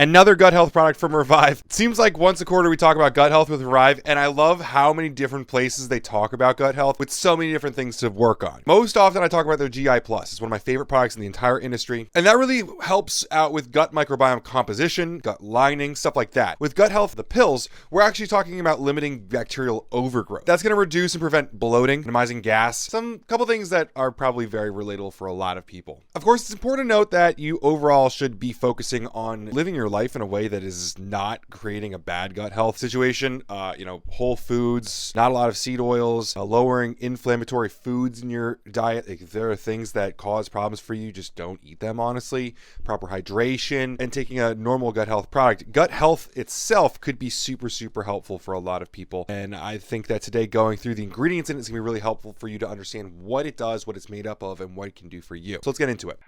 Another gut health product from Revive. It seems like once a quarter we talk about gut health with Revive, and I love how many different places they talk about gut health with so many different things to work on. Most often I talk about their GI Plus. It's one of my favorite products in the entire industry, and that really helps out with gut microbiome composition, gut lining, stuff like that. With gut health, the pills, we're actually talking about limiting bacterial overgrowth. That's going to reduce and prevent bloating, minimizing gas, couple things that are probably very relatable for a lot of people. Of course, it's important to note that you overall should be focusing on living your life in a way that is not creating a bad gut health situation. Whole foods, not a lot of seed oils, lowering inflammatory foods in your diet. If there are things that cause problems for you, just don't eat them, honestly. Proper hydration and taking a normal gut health product. Gut health itself could be super, super helpful for a lot of people. And I think that today going through the ingredients in it is going to be really helpful for you to understand what it does, what it's made up of, and what it can do for you. So let's get into it.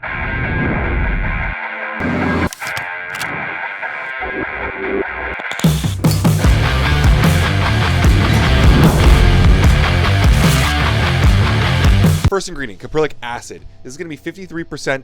First ingredient, caprylic acid. This is going to be 53%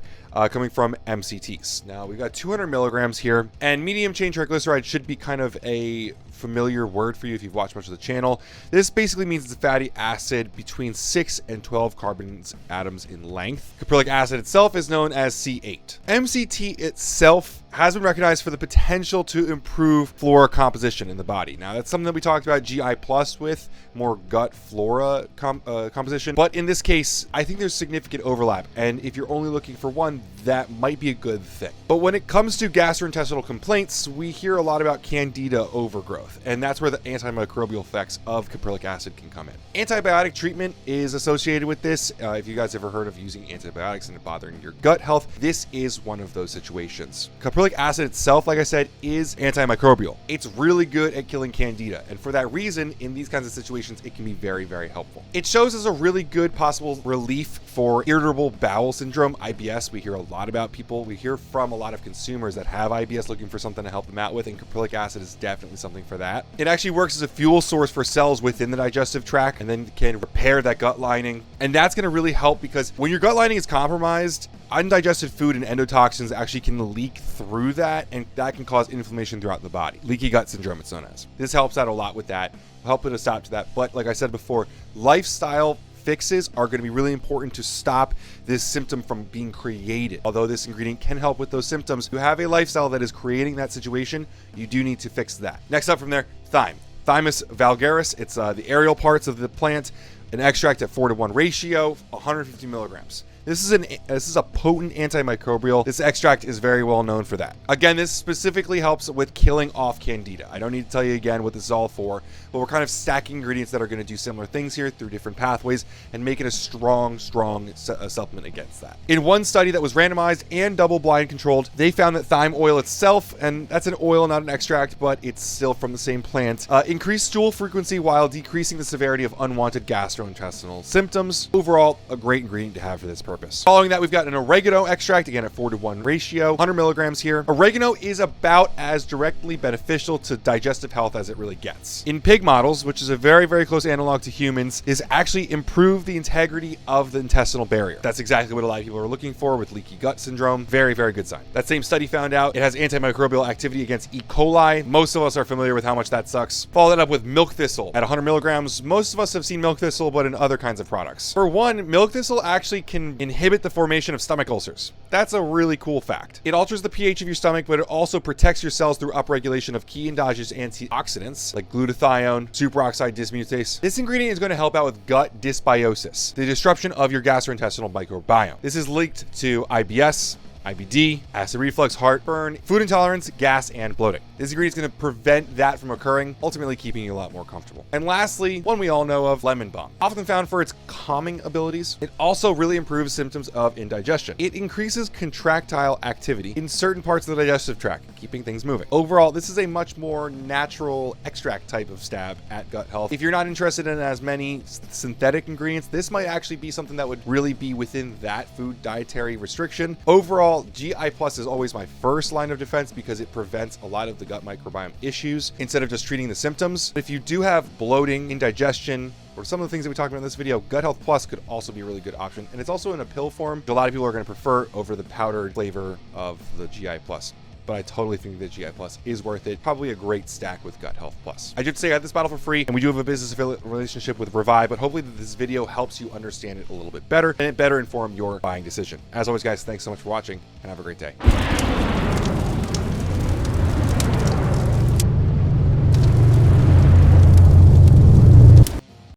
coming from MCTs. Now we've got 200 milligrams here, and medium chain triglyceride should be kind of a familiar word for you if you've watched much of the channel. This basically means it's a fatty acid between 6 and 12 carbon atoms in length. Caprylic acid itself is known as C8. MCT itself has been recognized for the potential to improve flora composition in the body. Now that's something that we talked about GI Plus with, more gut flora composition. But in this case, I think there's significant overlap. And if you're only looking for one, that might be a good thing. But when it comes to gastrointestinal complaints, we hear a lot about candida overgrowth. And that's where the antimicrobial effects of caprylic acid can come in. Antibiotic treatment is associated with this. If you guys ever heard of using antibiotics and it bothering your gut health, this is one of those situations. Caprylic acid itself, like I said, is antimicrobial. It's really good at killing candida. And for that reason, in these kinds of situations, it can be very, very helpful. It shows as a really good possible relief for irritable bowel syndrome, IBS. We hear a lot about people. We hear from a lot of consumers that have IBS looking for something to help them out with, and caprylic acid is definitely something for that. It actually works as a fuel source for cells within the digestive tract and then can repair that gut lining. And that's going to really help because when your gut lining is compromised, undigested food and endotoxins actually can leak through that, and that can cause inflammation throughout the body. Leaky gut syndrome, it's known as. This helps out a lot with that. Help put a stop to that. But like I said before, lifestyle fixes are going to be really important to stop this symptom from being created. Although this ingredient can help with those symptoms, you have a lifestyle that is creating that situation, you do need to fix that. Next up from there, thyme. Thymus vulgaris, it's the aerial parts of the plant, an extract at 4:1 ratio, 150 milligrams. This is a potent antimicrobial. This extract is very well known for that. Again, this specifically helps with killing off candida. I don't need to tell you again what this is all for, but we're kind of stacking ingredients that are going to do similar things here through different pathways and make it a strong supplement against that. In one study that was randomized and double-blind controlled, they found that thyme oil itself, and that's an oil, not an extract, but it's still from the same plant, increased stool frequency while decreasing the severity of unwanted gastrointestinal symptoms. Overall, a great ingredient to have for this purpose. Following that, we've got an oregano extract, again at 4:1 ratio, 100 milligrams here. Oregano is about as directly beneficial to digestive health as it really gets. In pig models, which is a very, very close analog to humans, is actually improve the integrity of the intestinal barrier. That's exactly what a lot of people are looking for with leaky gut syndrome. Very, very good sign. That same study found out it has antimicrobial activity against E. coli. Most of us are familiar with how much that sucks. Follow that up with milk thistle at 100 milligrams. Most of us have seen milk thistle, but in other kinds of products. For one, milk thistle actually can inhibit the formation of stomach ulcers. That's a really cool fact. It alters the pH of your stomach, but it also protects your cells through upregulation of key endogenous antioxidants like glutathione, superoxide dismutase. This ingredient is going to help out with gut dysbiosis, the disruption of your gastrointestinal microbiome. This is linked to IBS, IBD, acid reflux, heartburn, food intolerance, gas, and bloating. This ingredient is going to prevent that from occurring, ultimately keeping you a lot more comfortable. And lastly, one we all know of, lemon balm. Often found for its calming abilities, it also really improves symptoms of indigestion. It increases contractile activity in certain parts of the digestive tract, keeping things moving. Overall, this is a much more natural extract type of stab at gut health. If you're not interested in as many synthetic ingredients, this might actually be something that would really be within that food dietary restriction. Overall, GI Plus is always my first line of defense because it prevents a lot of the gut microbiome issues instead of just treating the symptoms. If you do have bloating, indigestion, or some of the things that we talked about in this video, Gut Health Plus could also be a really good option. And it's also in a pill form, which a lot of people are going to prefer over the powdered flavor of the GI Plus. but I totally think that GI Plus is worth it. Probably a great stack with Gut Health Plus. I did say I got this bottle for free, and we do have a business affiliate relationship with Revive, but hopefully this video helps you understand it a little bit better and it better inform your buying decision. As always, guys, thanks so much for watching, and have a great day.